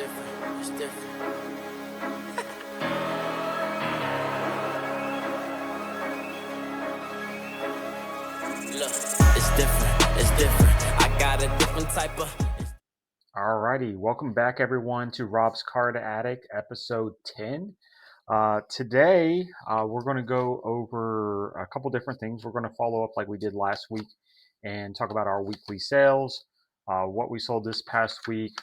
different. It's different. Look, it's different. It's different. I got a different type of. Alrighty, welcome back everyone to Rob's Card Addict, episode 10. Today, we're going to go over a couple different things. We're going to follow up like we did last week and talk about our weekly sales, what we sold this past week.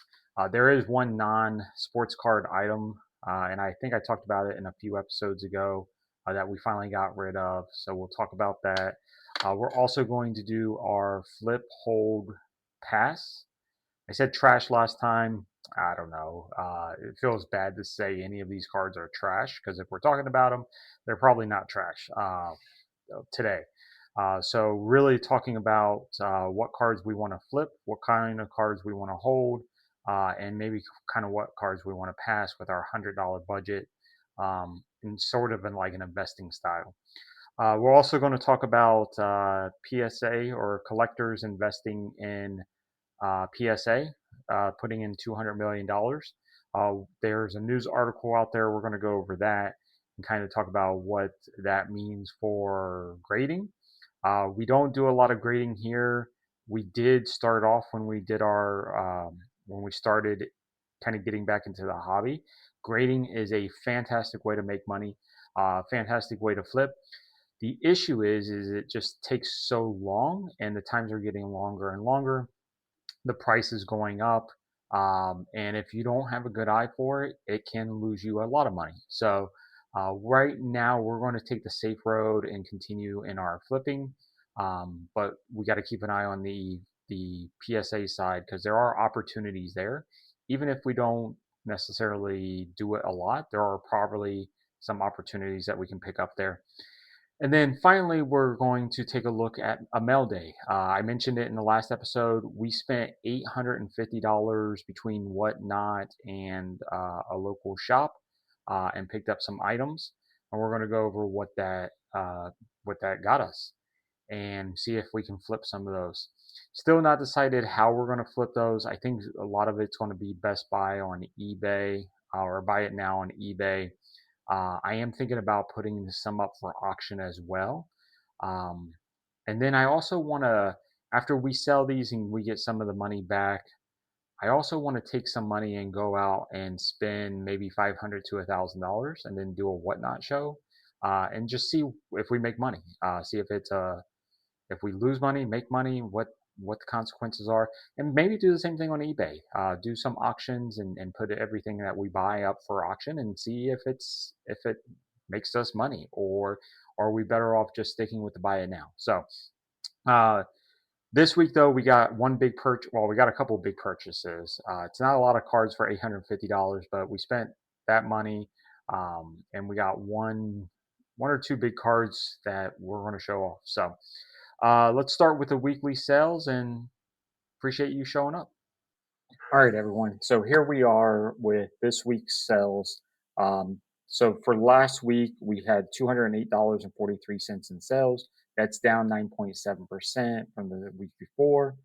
There is one non-sports card item, and I think I talked about it in a few episodes ago that we finally got rid of. So we'll talk about that. We're also going to do our flip, hold, pass. I said trash last time. I don't know. It feels bad to say any of these cards are trash because if we're talking about them, they're probably not trash today. So really talking about what cards we want to flip, what kind of cards we want to hold, and maybe kind of what cards we want to pass with our $100 budget, and sort of in like an investing style. We're also going to talk about PSA or collectors investing in PSA, putting in $200 million. There's a news article out there. We're going to go over that and kind of talk about what that means for grading. We don't do a lot of grading here. We did start off when we did when we started kind of getting back into the hobby. Grading is a fantastic way to make money, fantastic way to flip. The issue is it just takes so long, and the times are getting longer and longer. The price is going up. And if you don't have a good eye for it, it can lose you a lot of money. So right now we're going to take the safe road and continue in our flipping. But we got to keep an eye on the PSA side because there are opportunities there. Even if we don't necessarily do it a lot, there are probably some opportunities that we can pick up there. And then finally, we're going to take a look at a mail day. I mentioned it in the last episode. We spent $850 between Whatnot and a local shop, and picked up some items. And we're going to go over what that got us and see if we can flip some of those. Still not decided how we're going to flip those. I think a lot of it's going to be Best Buy on eBay, or buy it now on eBay. I am thinking about putting some up for auction as well. Um, and then I also want to, after we sell these and we get some of the money back, I also want to take some money and go out and spend maybe $500 to $1,000 and then do a Whatnot show, and just see if we make money. See if we lose money, make money, what the consequences are, and maybe do the same thing on eBay. Do some auctions and put everything that we buy up for auction and see if it makes us money, or are we better off just sticking with the buy it now. So uh, this week though we got one big purchase. Well, we got a couple of big purchases. It's not a lot of cards for $850, but we spent that money, and we got one or two big cards that we're going to show off. So let's start with the weekly sales and appreciate you showing up. All right, everyone. So here we are with this week's sales. So for last week, we had $208.43 in sales. That's down 9.7% from the week before.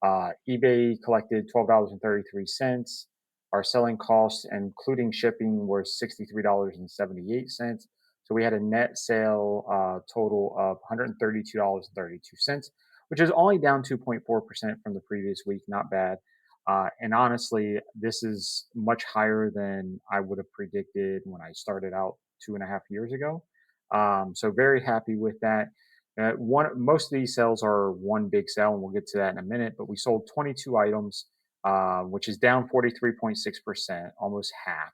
eBay collected $12.33. Our selling costs, including shipping, were $63.78. So we had a net sale total of $132.32, which is only down 2.4% from the previous week. Not bad. And honestly, this is much higher than I would have predicted when I started out 2.5 years ago. So very happy with that. Most of these sales are one big sale, and we'll get to that in a minute. But we sold 22 items, which is down 43.6%, almost half.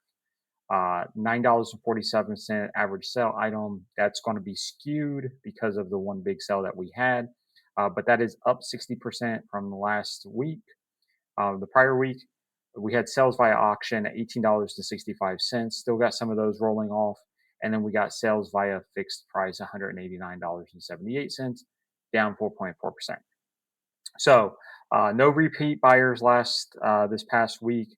$9.47 average sale item. That's going to be skewed because of the one big sale that we had, but that is up 60% from last week. The prior week, we had sales via auction at $18.65. Still got some of those rolling off. And then we got sales via fixed price, $189.78, down 4.4%. So no repeat buyers this past week.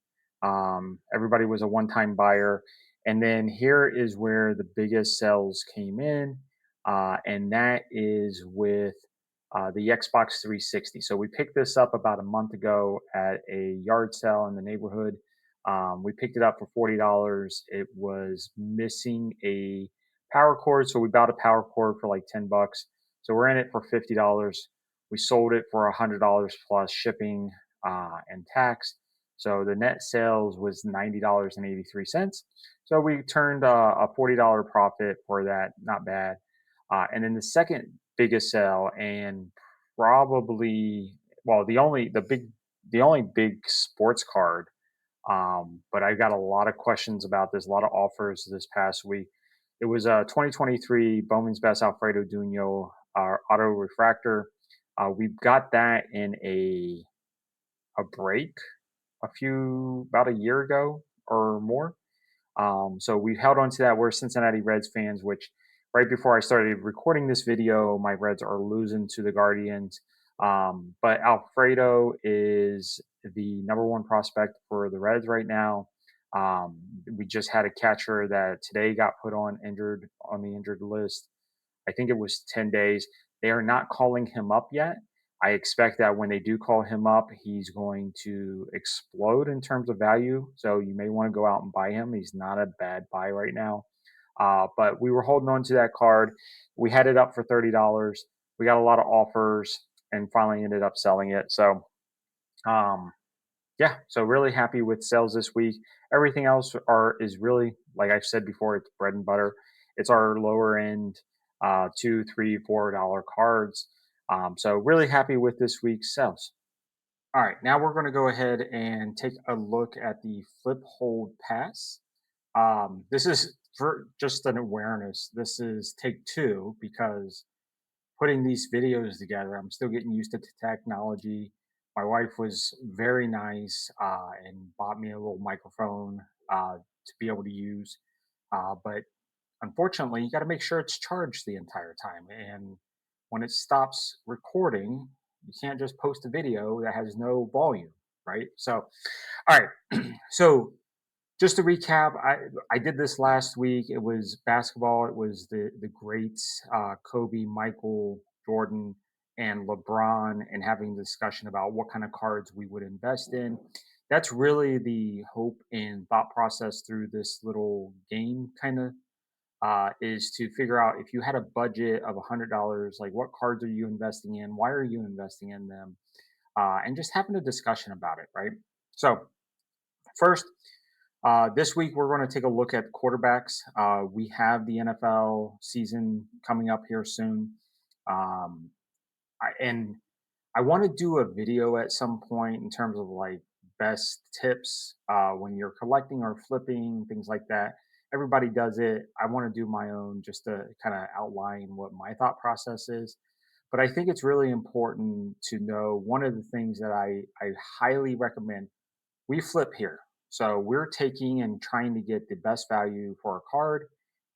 Everybody was a one-time buyer. And then here is where the biggest sales came in, and that is with the Xbox 360. So we picked this up about a month ago at a yard sale in the neighborhood. We picked it up for $40. It was missing a power cord, so we bought a power cord for like $10. So we're in it for $50. We sold it for $100 plus shipping and tax. So the net sales was $90.83. So we turned a $40 profit for that. Not bad. And then the second biggest sale, and probably, well, the only big sports card, but I got a lot of questions about this, a lot of offers this past week. It was a 2023 Bowman's Best Alfredo Duno auto refractor. We got that in a break about a year ago or more. So we held on to that. We're Cincinnati Reds fans, which right before I started recording this video, my Reds are losing to the Guardians. But Alfredo is the number one prospect for the Reds right now. We just had a catcher that today got put on the injured list. I think it was 10 days. They are not calling him up yet. I expect that when they do call him up, he's going to explode in terms of value. So you may want to go out and buy him. He's not a bad buy right now. But we were holding on to that card. We had it up for $30. We got a lot of offers and finally ended up selling it. So um, yeah, so really happy with sales this week. Everything else is really, like I said before, it's bread and butter. It's our lower end, $2, $3, $4 cards. So really happy with this week's sales. All right, now we're going to go ahead and take a look at the flip hold pass. This is for just an awareness. This is take two because putting these videos together. I'm still getting used to the technology. My wife was very nice and bought me a little microphone to be able to use. But unfortunately, you got to make sure it's charged the entire time. And when it stops recording, you can't just post a video that has no volume, right? So, all right. So just to recap, I did this last week. It was basketball. It was the greats, Kobe, Michael, Jordan, and LeBron, and having a discussion about what kind of cards we would invest in. That's really the hope and thought process through this little game, kind of, is to figure out if you had a budget of $100, like what cards are you investing in? Why are you investing in them? And just having a discussion about it, right? So first, this week, we're going to take a look at quarterbacks. We have the NFL season coming up here soon. Um, and I want to do a video at some point in terms of like best tips when you're collecting or flipping, things like that. Everybody does it. I want to do my own just to kind of outline what my thought process is. But I think it's really important to know one of the things that I highly recommend. We flip here. So we're taking and trying to get the best value for a card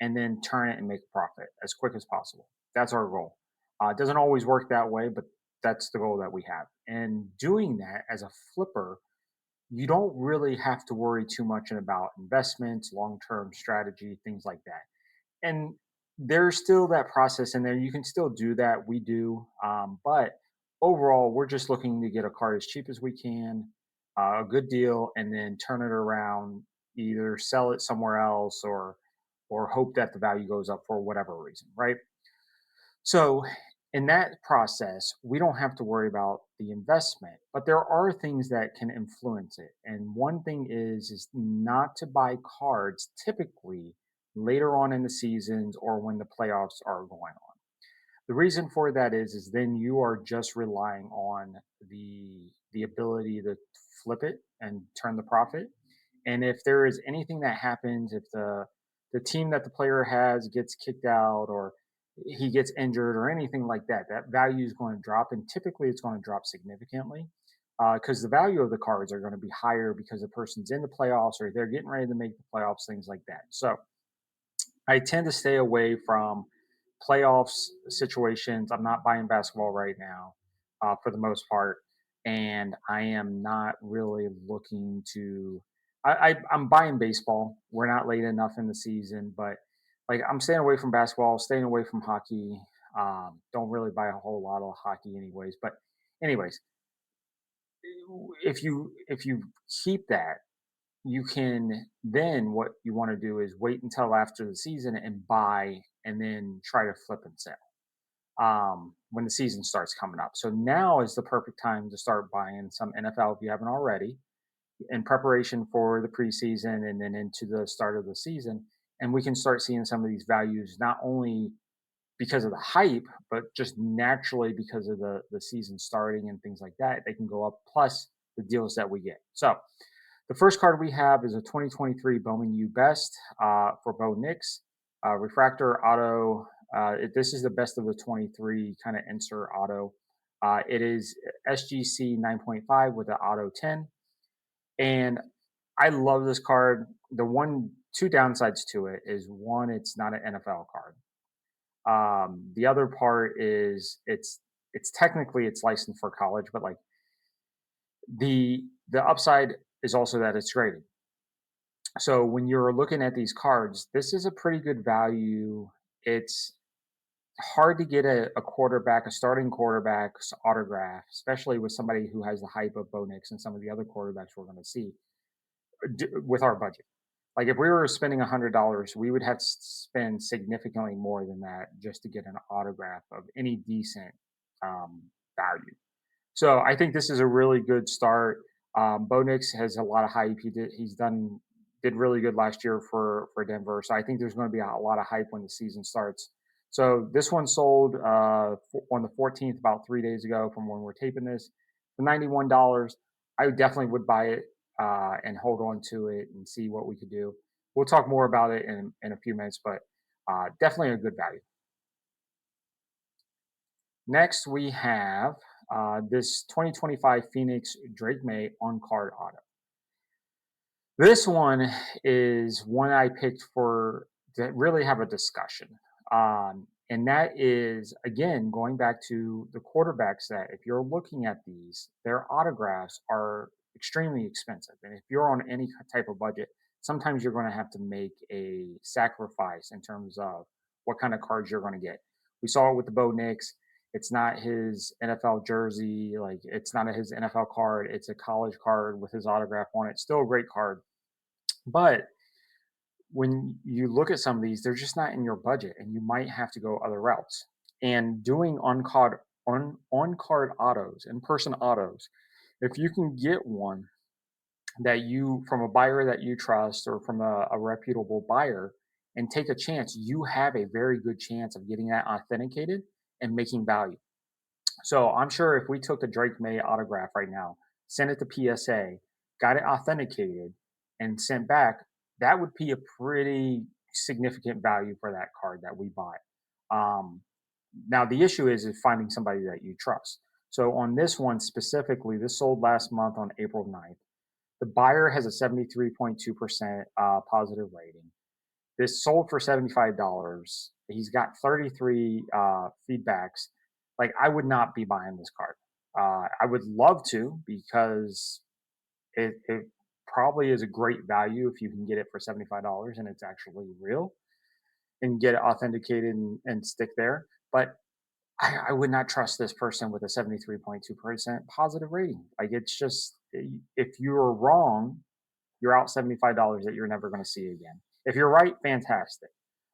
and then turn it and make a profit as quick as possible. That's our goal. It doesn't always work that way, but that's the goal that we have. And doing that as a flipper, you don't really have to worry too much about investments, long term strategy, things like that. And there's still that process in there. You can still do that. We do. But overall, we're just looking to get a car as cheap as we can, a good deal, and then turn it around, either sell it somewhere else or hope that the value goes up for whatever reason, right? So in that process, we don't have to worry about the investment, but there are things that can influence it. And one thing is not to buy cards typically later on in the seasons or when the playoffs are going on. The reason for that is then you are just relying on the ability to flip it and turn the profit. And if there is anything that happens, if the team that the player has gets kicked out or he gets injured or anything like that, that value is going to drop. And typically it's going to drop significantly because the value of the cards are going to be higher because the person's in the playoffs or they're getting ready to make the playoffs, things like that. So I tend to stay away from playoffs situations. I'm not buying basketball right now for the most part. And I am not really looking to. I'm buying baseball. We're not late enough in the season, but like I'm staying away from basketball, staying away from hockey. Don't really buy a whole lot of hockey, anyways. But, anyways, if you keep that, you can then what you want to do is wait until after the season and buy and then try to flip and sell when the season starts coming up. So now is the perfect time to start buying some NFL if you haven't already in preparation for the preseason and then into the start of the season. And we can start seeing some of these values not only because of the hype, but just naturally because of the season starting and things like that, they can go up. Plus the deals that we get. So the first card we have is a 2023 Bowman U Best for Bo Nix. Refractor auto. This is the best of the 23 kind of insert auto. It is SGC 9.5 with the auto 10. And I love this card. Two downsides to it is one, it's not an NFL card. The other part is it's technically it's licensed for college, but like the upside is also that it's graded. So when you're looking at these cards, this is a pretty good value. It's hard to get a quarterback, a starting quarterback's autograph, especially with somebody who has the hype of Bo Nix and some of the other quarterbacks we're going to see with our budget. Like if we were spending $100, we would have to spend significantly more than that just to get an autograph of any decent value. So I think this is a really good start. Bo Nix has a lot of hype. Did really good last year for Denver. So I think there's going to be a lot of hype when the season starts. So this one sold on the 14th, about 3 days ago from when we're taping this, for $91. I definitely would buy it and hold on to it and see what we could do. We'll talk more about it in a few minutes, but definitely a good value. Next, we have this 2025 Phoenix Drake May on card auto. This one is one I picked for to really have a discussion. And that is, again, going back to the quarterbacks that if you're looking at these, their autographs are extremely expensive. And if you're on any type of budget, sometimes you're going to have to make a sacrifice in terms of what kind of cards you're going to get. We saw it with the Bo Nix. It's not his NFL jersey, like it's not his NFL card. It's a college card with his autograph on it. Still a great card. But when you look at some of these, they're just not in your budget and you might have to go other routes. And doing on card autos, in-person autos, if you can get one that you from a buyer that you trust or from a reputable buyer and take a chance, you have a very good chance of getting that authenticated and making value. So I'm sure if we took a Drake May autograph right now, sent it to PSA, got it authenticated, and sent back, that would be a pretty significant value for that card that we buy. Um, Now the issue is finding somebody that you trust. So on this one specifically, this sold last month on April 9th. The buyer has a 73.2% positive rating. This sold for $75. He's got 33 feedbacks. Like I would not be buying this card. I would love to because it probably is a great value if you can get it for $75 and it's actually real and get it authenticated and stick there. But I would not trust this person with a 73.2% positive rating. Like it's just if you're wrong, you're out $75 that you're never going to see again. If you're right, fantastic.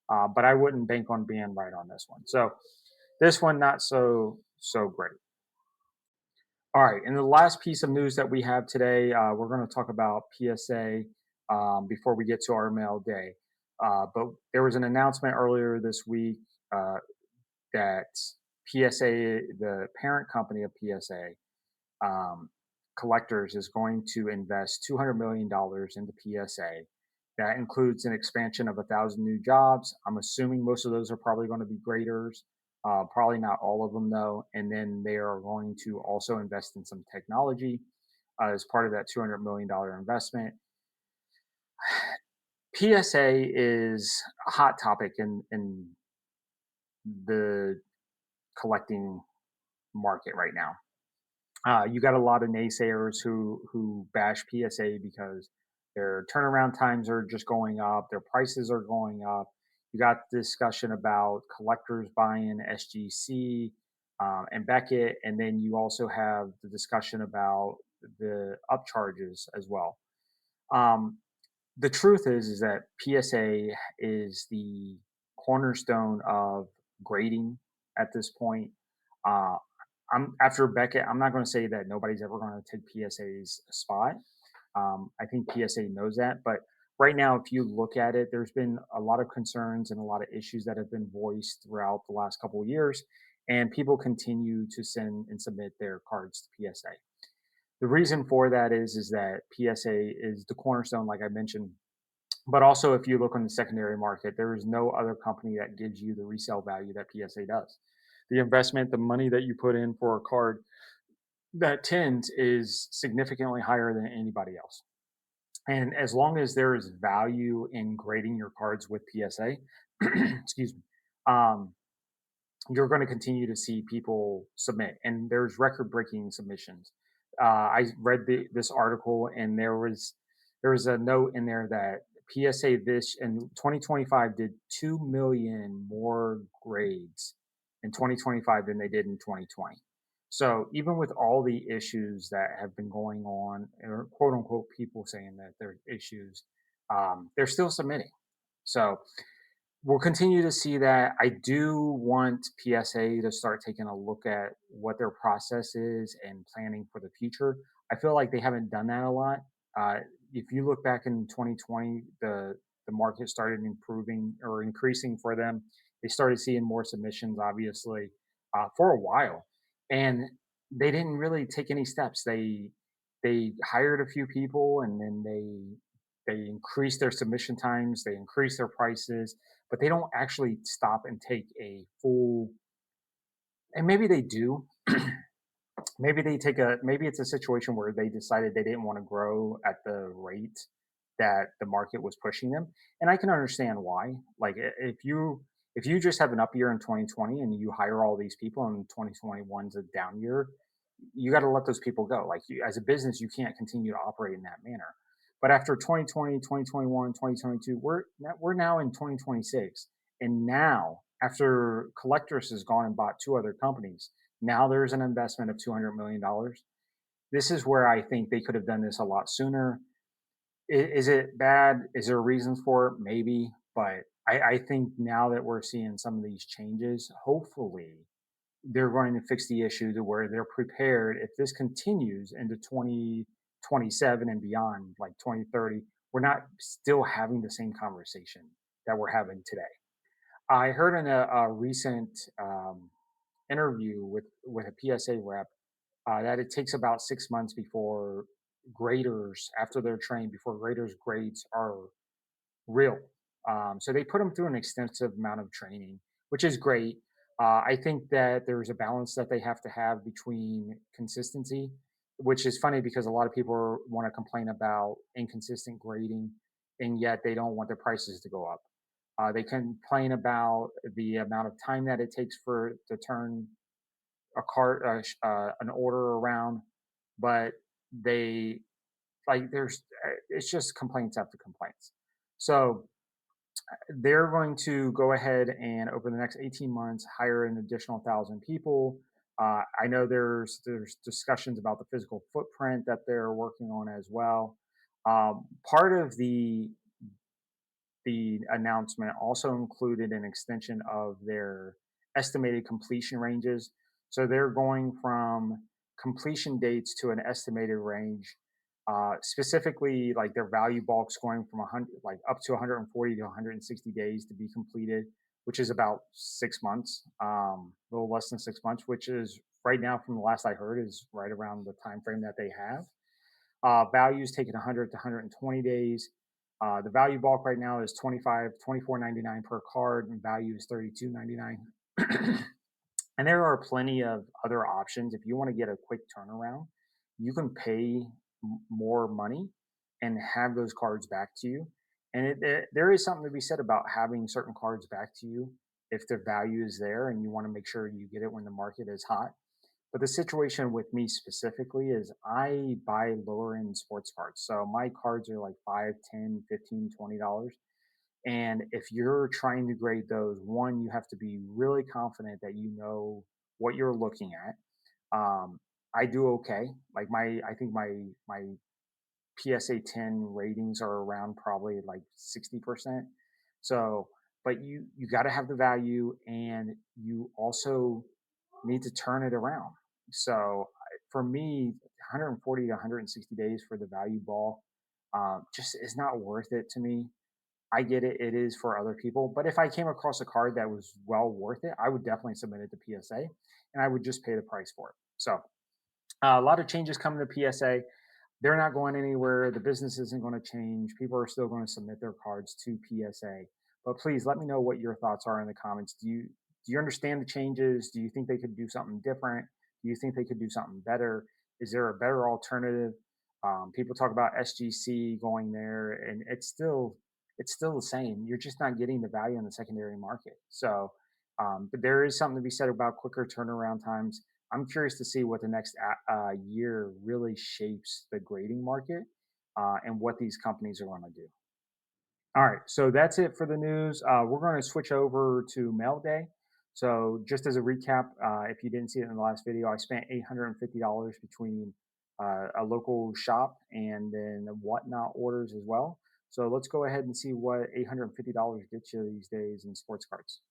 But I wouldn't bank on being right on this one. So this one not so great. All right, and the last piece of news that we have today, we're going to talk about PSA before we get to our mail day. But there was an announcement earlier this week that PSA, the parent company of PSA, Collectors, is going to invest $200 million into PSA. That includes an expansion of 1,000 new jobs. I'm assuming most of those are probably going to be graders. Probably not all of them, though. And then they are going to also invest in some technology as part of that $200 million investment. PSA is a hot topic in the collecting market right now. You got a lot of naysayers who bash PSA because their turnaround times are just going up, their prices are going up. You got discussion about collectors buying SGC and Beckett, and then you also have the discussion about the upcharges as well. Um, the truth is that PSA is the cornerstone of grading at this point. Uh, I'm after Beckett. I'm not going to say that nobody's ever going to take PSA's spot. I think PSA knows that, but right now, if you look at it, there's been a lot of concerns and a lot of issues that have been voiced throughout the last couple of years, and people continue to send and submit their cards to PSA. The reason for that is that PSA is the cornerstone, like I mentioned, but also, if you look on the secondary market, there is no other company that gives you the resale value that PSA does. The investment, the money that you put in for a card, that tins is significantly higher than anybody else. And as long as there is value in grading your cards with PSA, excuse me, um, you're going to continue to see people submit, and there's record-breaking submissions. I read this article, and there was a note in there that PSA this in 2025 did 2 million more grades in 2025 than they did in 2020. So even with all the issues that have been going on, or quote unquote people saying that there are issues, they're still submitting. So we'll continue to see that. I do want PSA to start taking a look at what their process is and planning for the future. I feel like they haven't done that a lot. Uh, if you look back in 2020, the market started improving or increasing for them. They started seeing more submissions, obviously, for a while, and they didn't really take any steps. They hired a few people, and then they increased their submission times, they increased their prices, but they don't actually stop and take a full, and maybe they do. Maybe it's a situation where they decided they didn't want to grow at the rate that the market was pushing them, and I can understand why. Like if you just have an up year in 2020 and you hire all these people and 2021's a down year, you got to let those people go. Like you, as a business, you can't continue to operate in that manner. But after 2020, 2021, 2022, we're now in 2026, and now after Collectors has gone and bought two other companies, now there's an investment of $200 million. This is where I think they could have done this a lot sooner. Is it bad? Is there reasons for it? Maybe, but I think now that we're seeing some of these changes, hopefully they're going to fix the issue to where they're prepared if this continues into 2027 and beyond, like 2030. We're not still having the same conversation that we're having today. I heard in a recent interview with a PSA rep that it takes about 6 months before graders, after they're trained, before graders' grades are real. So they put them through an extensive amount of training, which is great. I think that there's a balance that they have to have between consistency, which is funny because a lot of people want to complain about inconsistent grading, and yet they don't want their prices to go up. They complain about the amount of time that it takes for to turn a cart, an order around, but they like there's it's just complaints after complaints. So they're going to go ahead and over the next 18 months hire an additional 1,000 people. I know there's discussions about the physical footprint that they're working on as well. Part of the announcement also included an extension of their estimated completion ranges. So they're going from completion dates to an estimated range. Specifically, like their value bulks going from 100, like up to 140 to 160 days to be completed, which is about 6 months, a little less than 6 months, which is right now, from the last I heard, is right around the time frame that they have. Values taking 100 to 120 days. The value bulk right now is 24.99 per card, and value is 32.99. And there are plenty of other options. If you want to get a quick turnaround, you can pay more money and have those cards back to you. And there is something to be said about having certain cards back to you if the value is there and you want to make sure you get it when the market is hot. But the situation with me specifically is I buy lower end sports cards. So my cards are like 5, 10, 15, $20. And if you're trying to grade those, one, you have to be really confident that you know what you're looking at. I do okay. Like I think my PSA 10 ratings are around probably like 60%. So, but you got to have the value, and you also need to turn it around. So for me, 140 to 160 days for the value ball just is not worth it to me. I get it; it is for other people. But if I came across a card that was well worth it, I would definitely submit it to PSA, and I would just pay the price for it. So a lot of changes coming to PSA. They're not going anywhere. The business isn't going to change. People are still going to submit their cards to PSA. But please let me know what your thoughts are in the comments. Do you understand the changes? Do you think they could do something different? Do you think they could do something better? Is there a better alternative? People talk about SGC going there, and it's still the same. You're just not getting the value in the secondary market. So, but there is something to be said about quicker turnaround times. I'm curious to see what the next year really shapes the grading market and what these companies are going to do. All right, so that's it for the news. We're going to switch over to mail day. So, just as a recap, if you didn't see it in the last video, I spent $850 between a local shop and then whatnot orders as well. So, let's go ahead and see what $850 gets you these days in sports cards.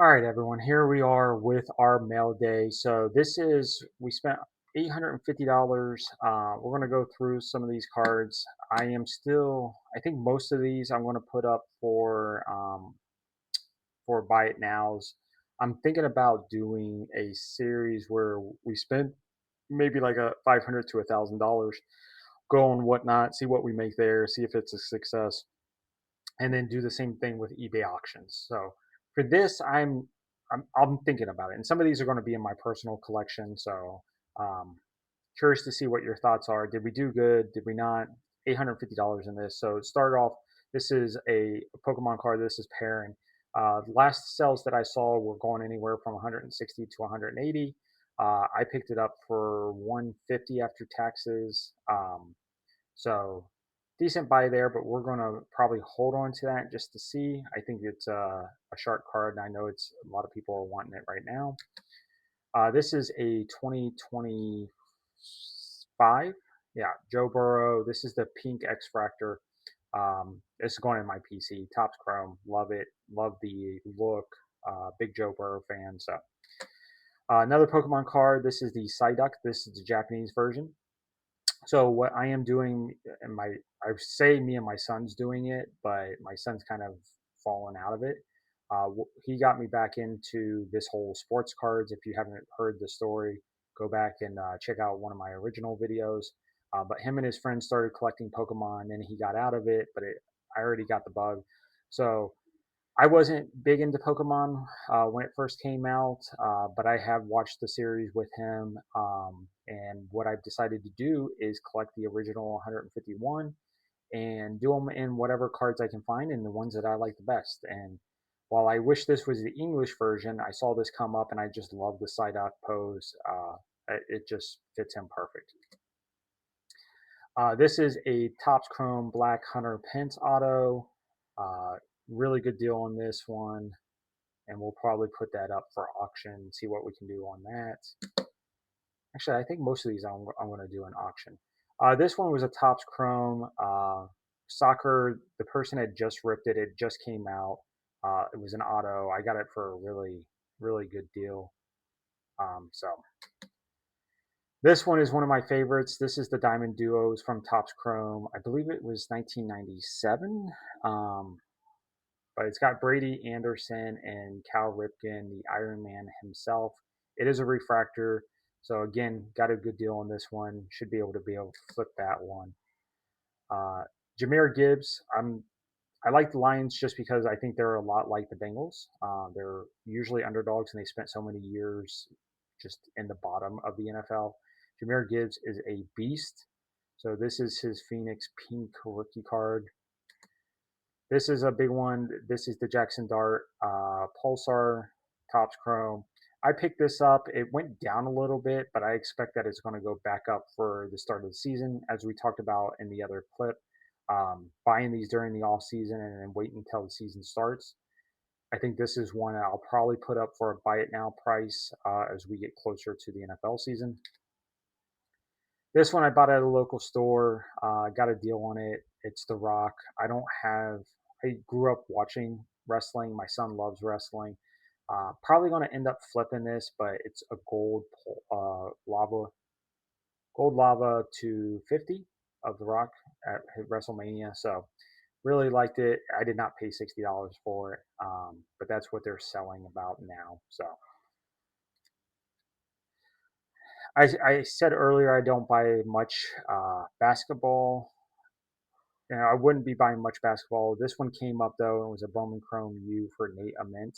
All right, everyone, here we are with our mail day. So we spent $850. We're going to go through some of these cards. I think most of these I'm going to put up for buy it nows. I'm thinking about doing a series where we spend maybe like a $500 to $1,000, go on whatnot, see what we make there, see if it's a success, and then do the same thing with eBay auctions. So for this, I'm thinking about it, and some of these are going to be in my personal collection. So um, curious to see what your thoughts are. Did we do good? Did we not? $850 in this. So start off. This is a Pokemon card. This is pairing. Last sales that I saw were going anywhere from 160 to 180. I picked it up for 150 after taxes. So decent buy there, but we're going to probably hold on to that just to see. I think it's a sharp card, and I know it's a lot of people are wanting it right now. This is a 2025. Yeah, Joe Burrow. This is the pink X Fractor. It's going in my PC. Topps Chrome. Love it. Love the look. Big Joe Burrow fan. So another Pokemon card. This is the Psyduck. This is the Japanese version. So what I am doing, and I say me and my son's doing it, but my son's kind of fallen out of it. He got me back into this whole sports cards. If you haven't heard the story, go back and check out one of my original videos. But him and his friends started collecting Pokemon, and he got out of it. I already got the bug, so I wasn't big into Pokemon when it first came out, but I have watched the series with him. And what I've decided to do is collect the original 151 and do them in whatever cards I can find and the ones that I like the best. And while I wish this was the English version, I saw this come up and I just love the Psyduck pose. It just fits him perfect. This is a Topps Chrome Black Hunter Pence Auto. Uh, really good deal on this one, and we'll probably put that up for auction, see what we can do on that. Actually, I think most of these I'm going to do an auction. This one was a Topps Chrome Soccer. The person had just ripped it. It just came out. It was an auto. I got it for a really, really good deal. So this one is one of my favorites. This is the Diamond Duos from Topps Chrome. I believe it was 1997. But it's got Brady Anderson and Cal Ripken, the Iron Man himself. It is a refractor. So again, got a good deal on this one. Should be able to flip that one. Uh, Jameer Gibbs. I like the Lions just because I think they're a lot like the Bengals. They're usually underdogs, and they spent so many years just in the bottom of the NFL. Jameer Gibbs is a beast. So this is his Phoenix Pink rookie card. This is a big one. This is the Jackson Dart Pulsar Topps Chrome. I picked this up. It went down a little bit, but I expect that it's going to go back up for the start of the season, as we talked about in the other clip. Buying these during the off season and then waiting until the season starts. I think this is one I'll probably put up for a buy it now price as we get closer to the NFL season. This one I bought at a local store. Got a deal on it. It's The Rock. I don't have. I grew up watching wrestling. My son loves wrestling. Probably going to end up flipping this, but it's a gold lava 250 of The Rock at WrestleMania. So really liked it. I did not pay $60 for it, but that's what they're selling about now. So I said earlier I don't buy much basketball. I wouldn't be buying much basketball. This one came up though, and was a Bowman Chrome U for Nate Ament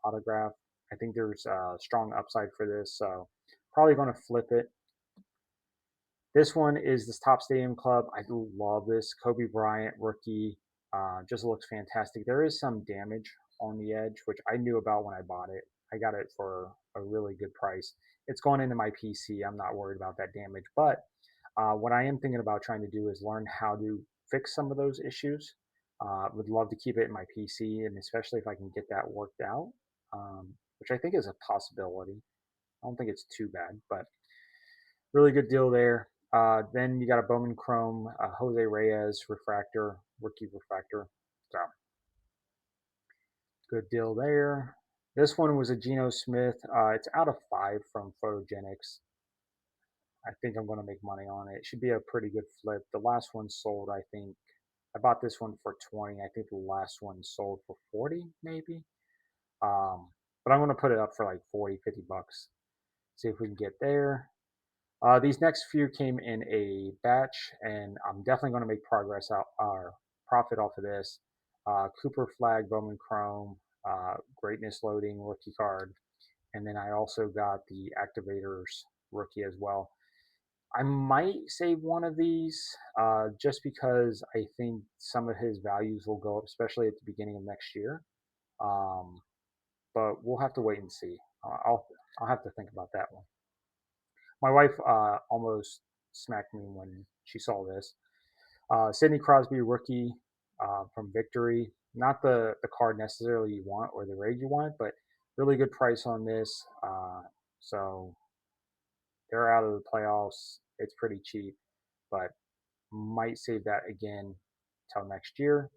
autograph. I think there's a strong upside for this, so probably going to flip it. This one is this Top Stadium Club. I love this Kobe Bryant rookie. Just looks fantastic. There is some damage on the edge, which I knew about when I bought it. I got it for a really good price. It's going into my PC. I'm not worried about that damage. But what I am thinking about trying to do is learn how to fix some of those issues. Would love to keep it in my PC, and especially if I can get that worked out, which I think is a possibility. I don't think it's too bad, but really good deal there. Then you got a Bowman Chrome, Jose Reyes refractor, rookie refractor. So good deal there. This one was a Geno Smith. It's out of 5 from Photogenics. I think I'm going to make money on it. It should be a pretty good flip. The last one sold, I think. I bought this one for 20. I think the last one sold for 40, maybe. But I'm going to put it up for like 40, 50 bucks. See if we can get there. These next few came in a batch, and I'm definitely going to make progress out or profit off of this. Cooper Flag, Bowman Chrome, Greatness Loading rookie card, and then I also got the Activators rookie as well. I might save one of these just because I think some of his values will go up, especially at the beginning of next year. Um, but we'll have to wait and see. I'll have to think about that one. My wife almost smacked me when she saw this. Sidney Crosby rookie from Victory. Not the card necessarily you want or the raid you want, but really good price on this. So they're out of the playoffs. It's pretty cheap, but might save that again till next year.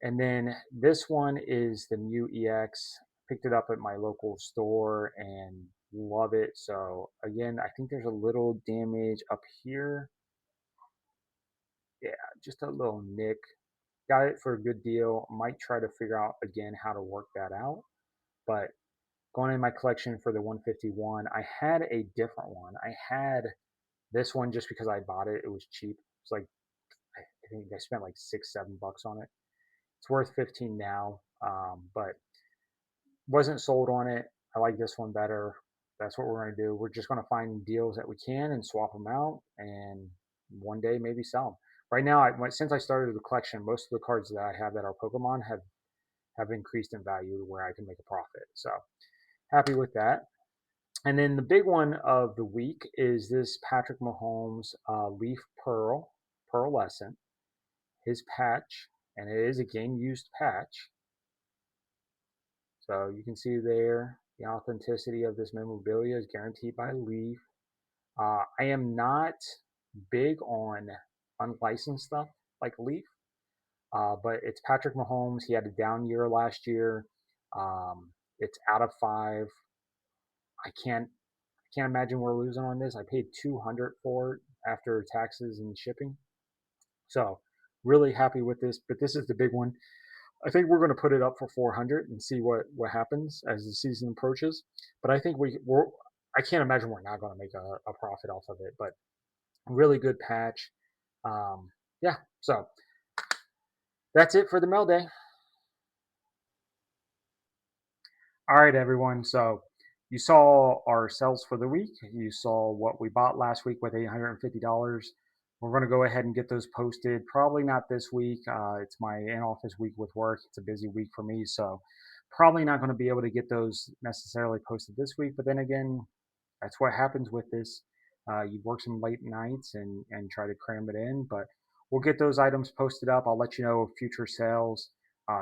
And then this one is the Mu EX. Picked it up at my local store and love it. So again, I think there's a little damage up here. Yeah, just a little nick. Got it for a good deal. Might try to figure out again how to work that out. But going in my collection for the 151, I had a different one. I had this one just because I bought it. It was cheap. It's like I think I spent like 6, 7 bucks on it. It's worth 15 now, but wasn't sold on it. I like this one better. That's what we're going to do. We're just going to find deals that we can and swap them out, and one day maybe sell them. Right now, since I started the collection, most of the cards that I have that are Pokemon have increased in value where I can make a profit. So happy with that. And then the big one of the week is this Patrick Mahomes Leaf Pearlescent, his patch, and it is a game used patch. So you can see there the authenticity of this memorabilia is guaranteed by Leaf. I am not big on unlicensed stuff like Leaf, but it's Patrick Mahomes. He had a down year last year. It's out of 5. I can't imagine we're losing on this. I paid 200 for it after taxes and shipping. So really happy with this. But this is the big one. I think we're going to put it up for 400 and see what happens as the season approaches. But I think I can't imagine we're not going to make a profit off of it. But really good patch. Yeah, so that's it for the mail day. All right, everyone. So you saw our sales for the week. You saw what we bought last week with $850. We're going to go ahead and get those posted. Probably not this week. It's my in-office week with work. It's a busy week for me, so probably not going to be able to get those necessarily posted this week. But then again, that's what happens with this. You work some late nights and try to cram it in, but we'll get those items posted up. I'll let you know of future sales.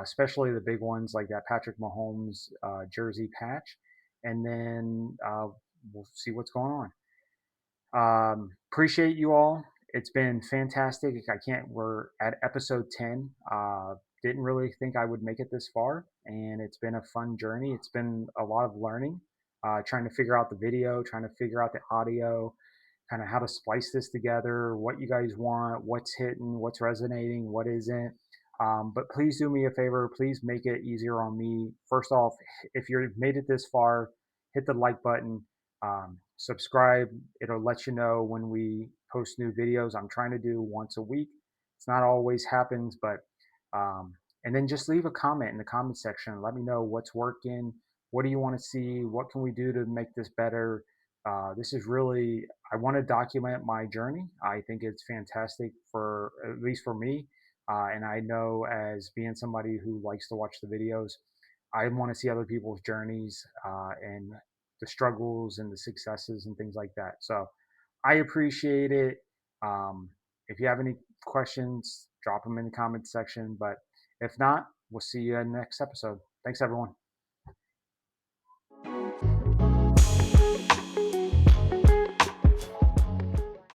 especially the big ones like that Patrick Mahomes jersey patch, and then we'll see what's going on. Appreciate you all. It's been fantastic. I can't. We're at episode 10. Didn't really think I would make it this far, and it's been a fun journey. It's been a lot of learning, trying to figure out the video, trying to figure out the audio, kind of how to splice this together, what you guys want, what's hitting, what's resonating, what isn't. But please do me a favor. Please make it easier on me. First off, if you've made it this far, hit the like button, subscribe. It'll let you know when we post new videos. I'm trying to do once a week. It's not always happens, but and then just leave a comment in the comment section. Let me know what's working. What do you want to see? What can we do to make this better? This is really, I want to document my journey. I think it's fantastic for, at least for me. And I know as being somebody who likes to watch the videos, I want to see other people's journeys and the struggles and the successes and things like that. So I appreciate it. If you have any questions, drop them in the comment section. But if not, we'll see you in the next episode. Thanks, everyone.